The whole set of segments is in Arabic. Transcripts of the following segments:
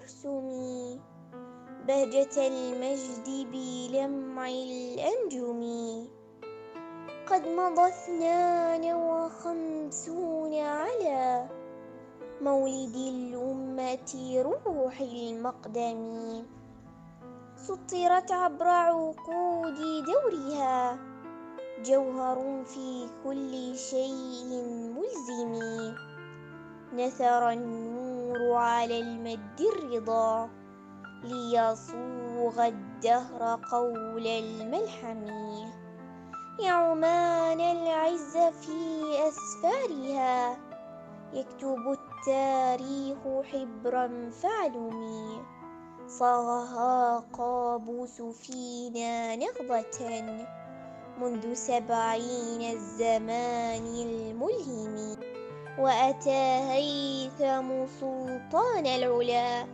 ترسمي بهجة المجد بلمع الأنجم. قد مضى 52 على مولد الأمة روح المقدم. سطرت عبر عقود دورها جوهر في كل شيء ملزم. نثر النور على المد الرضا ليصوغ الدهر قول الملحم. يا عمان العز في أسفارها يكتب التاريخ حبرا فاعلمي. صاغها قابوس فينا نهضة منذ 70 الزمان الملهم. وأتى هيثم سلطان العلا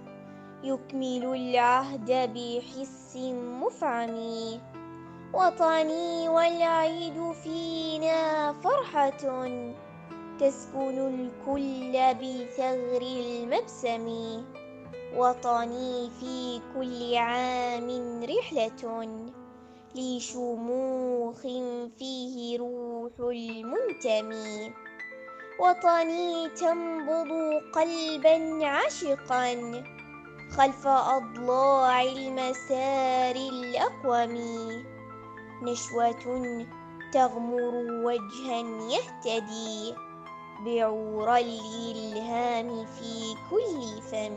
يكمل العهد بحس مفعم. وطني والعيد فينا فرحة تسكن الكل بثغر المبسم. وطني في كل عام رحلة لشموخ فيه روح المنتمي. وطني تنبض قلبا عاشقا خلف أضلاع المسار الأقوم. نشوة تغمر وجها يهتدي بعور الإلهام في كل فم.